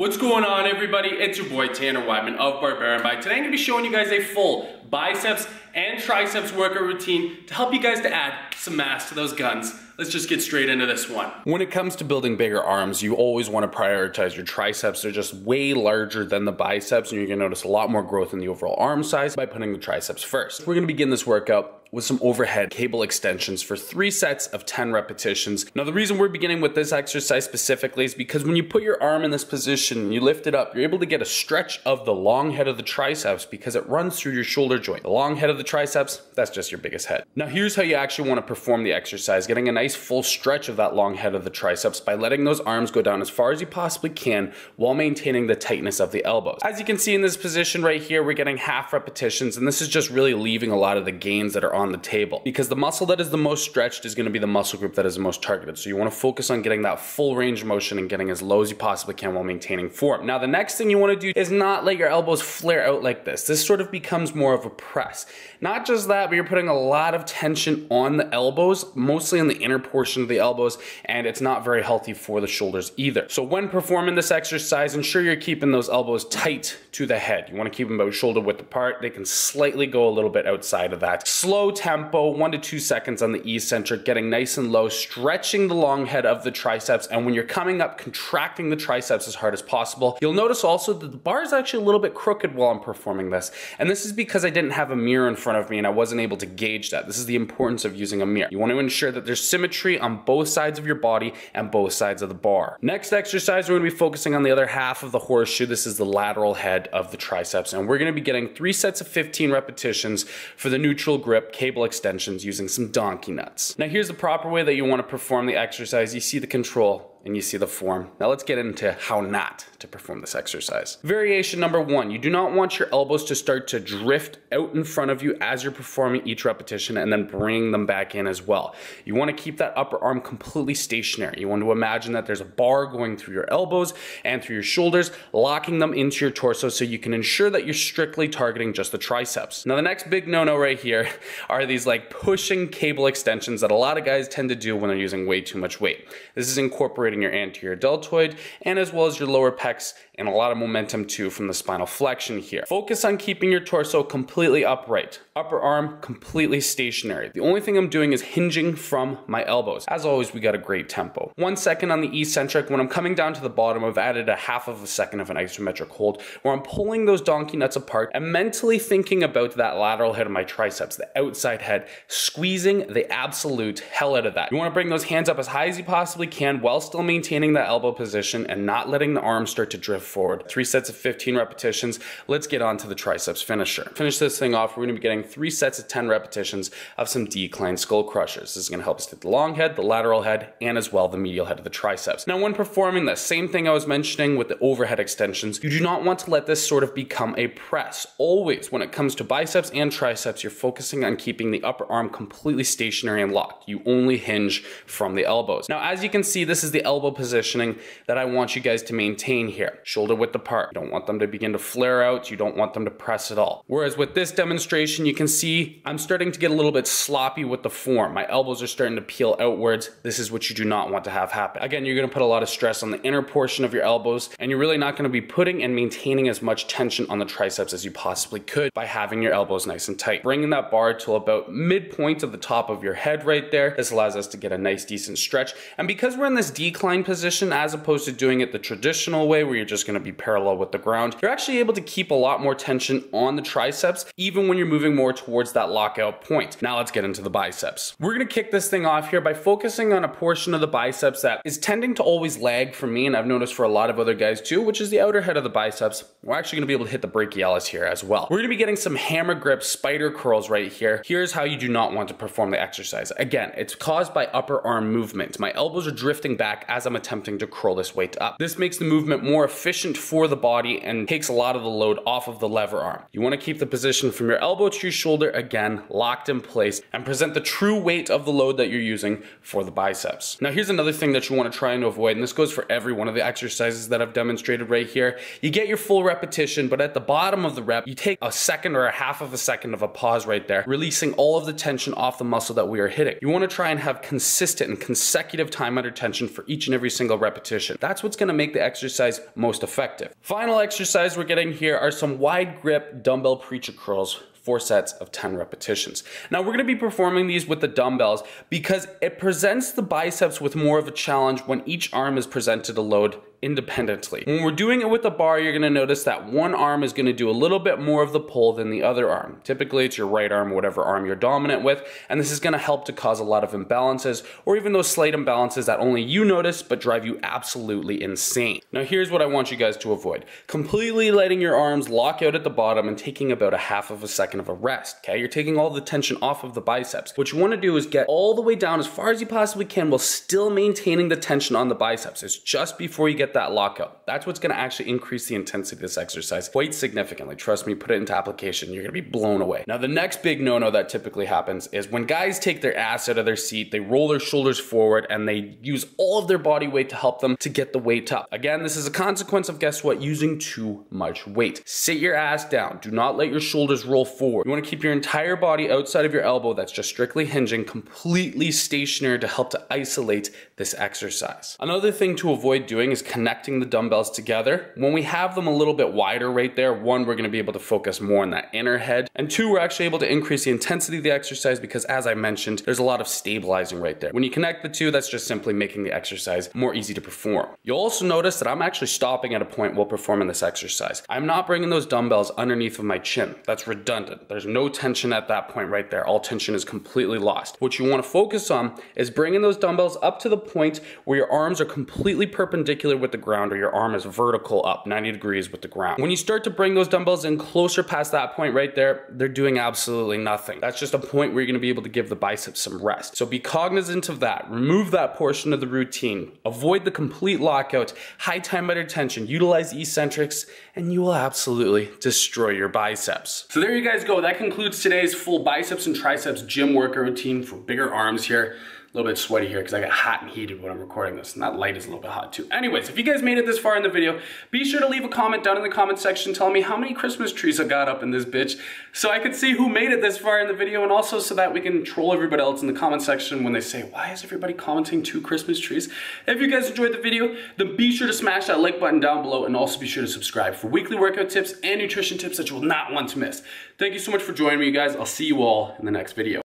What's going on, everybody? It's your boy Tanner Weidman of Barbarian Bike. Today I'm going to be showing you guys a full biceps and triceps workout routine to help you guys to add some mass to those guns. Let's just get straight into this one. When it comes to building bigger arms, you always want to prioritize your triceps. They're just way larger than the biceps, and you're going to notice a lot more growth in the overall arm size by putting the triceps first. We're going to begin this workout with some overhead cable extensions for 3 sets of 10 repetitions. Now, the reason we're beginning with this exercise specifically is because when you put your arm in this position, you lift it up, you're able to get a stretch of the long head of the triceps because it runs through your shoulder joint. The long head of the triceps, that's just your biggest head. Now, here's how you actually want to perform the exercise, getting a nice full stretch of that long head of the triceps by letting those arms go down as far as you possibly can while maintaining the tightness of the elbows. As you can see in this position right here, we're getting half repetitions, and this is just really leaving a lot of the gains that are on the table, because the muscle that is the most stretched is going to be the muscle group that is the most targeted. So you want to focus on getting that full range of motion and getting as low as you possibly can while maintaining form. Now, the next thing you want to do is not let your elbows flare out like this. This sort of becomes more of a press. Not just that, but you're putting a lot of tension on the elbows, mostly in the inner portion of the elbows, and it's not very healthy for the shoulders either. So when performing this exercise, ensure you're keeping those elbows tight to the head. You want to keep them about shoulder width apart. They can slightly go a little bit outside of that. Slow tempo, 1 to 2 seconds on the eccentric, getting nice and low, stretching the long head of the triceps, and when you're coming up, contracting the triceps as hard as possible. You'll notice also that the bar is actually a little bit crooked while I'm performing this, and this is because I didn't have a mirror in front of me and I wasn't able to gauge that. This is the importance of using a mirror. You want to ensure that there's symmetry on both sides of your body and both sides of the bar. Next exercise, we're going to be focusing on the other half of the horseshoe. This is the lateral head of the triceps, and we're going to be getting 3 sets of 15 repetitions for the neutral grip cable extensions using some donkey nuts. Now, here's the proper way that you want to perform the exercise. You see the control and you see the form. Now let's get into how not to perform this exercise. Variation number 1, you do not want your elbows to start to drift out in front of you as you're performing each repetition and then bring them back in as well. You want to keep that upper arm completely stationary. You want to imagine that there's a bar going through your elbows and through your shoulders, locking them into your torso so you can ensure that you're strictly targeting just the triceps. Now, the next big no-no right here are these like pushing cable extensions that a lot of guys tend to do when they're using way too much weight. This is incorporating your anterior deltoid and as well as your lower pecs, and a lot of momentum too from the spinal flexion here. Focus on keeping your torso completely upright. Upper arm completely stationary. The only thing I'm doing is hinging from my elbows. As always, we got a great tempo. 1 second on the eccentric. When I'm coming down to the bottom, I've added a half of a second of an isometric hold where I'm pulling those donkey nuts apart and mentally thinking about that lateral head of my triceps, the outside head, squeezing the absolute hell out of that. You want to bring those hands up as high as you possibly can while still maintaining that elbow position and not letting the arms start to drift forward. 3 sets of 15 repetitions. Let's get on to the triceps finisher. Finish this thing off. We're going to be getting 3 sets of 10 repetitions of some decline skull crushers. This is going to help us get the long head, the lateral head, and as well the medial head of the triceps. Now, when performing the same thing I was mentioning with the overhead extensions, you do not want to let this sort of become a press. Always, when it comes to biceps and triceps, you're focusing on keeping the upper arm completely stationary and locked. You only hinge from the elbows. Now, as you can see, this is the elbow positioning that I want you guys to maintain here. Shoulder width apart. You don't want them to begin to flare out. You don't want them to press at all. Whereas with this demonstration, you can see I'm starting to get a little bit sloppy with the form. My elbows are starting to peel outwards. This is what you do not want to have happen. Again, you're going to put a lot of stress on the inner portion of your elbows, and you're really not going to be putting and maintaining as much tension on the triceps as you possibly could by having your elbows nice and tight. Bringing that bar to about midpoint of the top of your head right there. This allows us to get a nice decent stretch. And because we're in this decline position, as opposed to doing it the traditional way where you're just going to be parallel with the ground, you're actually able to keep a lot more tension on the triceps even when you're moving more towards that lockout point. Now let's get into the biceps. We're going to kick this thing off here by focusing on a portion of the biceps that is tending to always lag for me, and I've noticed for a lot of other guys too, which is the outer head of the biceps. We're actually going to be able to hit the brachialis here as well. We're going to be getting some hammer grip spider curls right here. Here's how you do not want to perform the exercise. Again, it's caused by upper arm movement. My elbows are drifting back as I'm attempting to curl this weight up. This makes the movement more efficient for the body and takes a lot of the load off of the lever arm. You want to keep the position from your elbow to your shoulder, again, locked in place, and present the true weight of the load that you're using for the biceps. Now, here's another thing that you want to try and avoid, and this goes for every one of the exercises that I've demonstrated right here. You get your full repetition, but at the bottom of the rep, you take a second or a half of a second of a pause right there, releasing all of the tension off the muscle that we are hitting. You want to try and have consistent and consecutive time under tension for each and every single repetition. That's what's going to make the exercise most most effective. Final exercise we're getting here are some wide grip dumbbell preacher curls, 4 sets of 10 repetitions. Now we're gonna be performing these with the dumbbells because it presents the biceps with more of a challenge when each arm is presented a load independently. When we're doing it with the bar, you're gonna notice that one arm is gonna do a little bit more of the pull than the other arm. Typically it's your right arm, whatever arm you're dominant with, and this is gonna help to cause a lot of imbalances, or even those slight imbalances that only you notice but drive you absolutely insane. Now here's what I want you guys to avoid. Completely letting your arms lock out at the bottom and taking about a half of a second of a rest, okay? You're taking all the tension off of the biceps. What you wanna do is get all the way down as far as you possibly can while still maintaining the tension on the biceps. It's just before you get that lockout. That's what's gonna actually increase the intensity of this exercise quite significantly. Trust me, put it into application, you're gonna be blown away. Now the next big no-no that typically happens is when guys take their ass out of their seat, they roll their shoulders forward and they use all of their body weight to help them to get the weight up. Again, this is a consequence of, guess what, using too much weight. Sit your ass down. Do not let your shoulders roll forward. You wanna keep your entire body outside of your elbow that's just strictly hinging, completely stationary to help to isolate this exercise. Another thing to avoid doing is connecting the dumbbells together. When we have them a little bit wider right there, one, we're gonna be able to focus more on that inner head, and two, we're actually able to increase the intensity of the exercise because, as I mentioned, there's a lot of stabilizing right there. When you connect the two, that's just simply making the exercise more easy to perform. You'll also notice that I'm actually stopping at a point while performing this exercise. I'm not bringing those dumbbells underneath of my chin. That's redundant. There's no tension at that point right there. All tension is completely lost. What you wanna focus on is bringing those dumbbells up to the point where your arms are completely perpendicular with the ground, or your arm is vertical up 90 degrees with the ground. When you start to bring those dumbbells in closer past that point right there, they're doing absolutely nothing. That's just a point where you're gonna be able to give the biceps some rest. So be cognizant of that. Remove that portion of the routine. Avoid the complete lockout, high time under tension, utilize eccentrics, and you will absolutely destroy your biceps. So there you guys go. That concludes today's full biceps and triceps gym workout routine for bigger arms here. A little bit sweaty here because I got hot and heated when I'm recording this, and that light is a little bit hot too. Anyways, if you guys made it this far in the video, be sure to leave a comment down in the comment section telling me how many Christmas trees I got up in this bitch so I could see who made it this far in the video, and also so that we can troll everybody else in the comment section when they say, why is everybody commenting 2 Christmas trees? If you guys enjoyed the video, then be sure to smash that like button down below, and also be sure to subscribe for weekly workout tips and nutrition tips that you will not want to miss. Thank you so much for joining me, you guys. I'll see you all in the next video.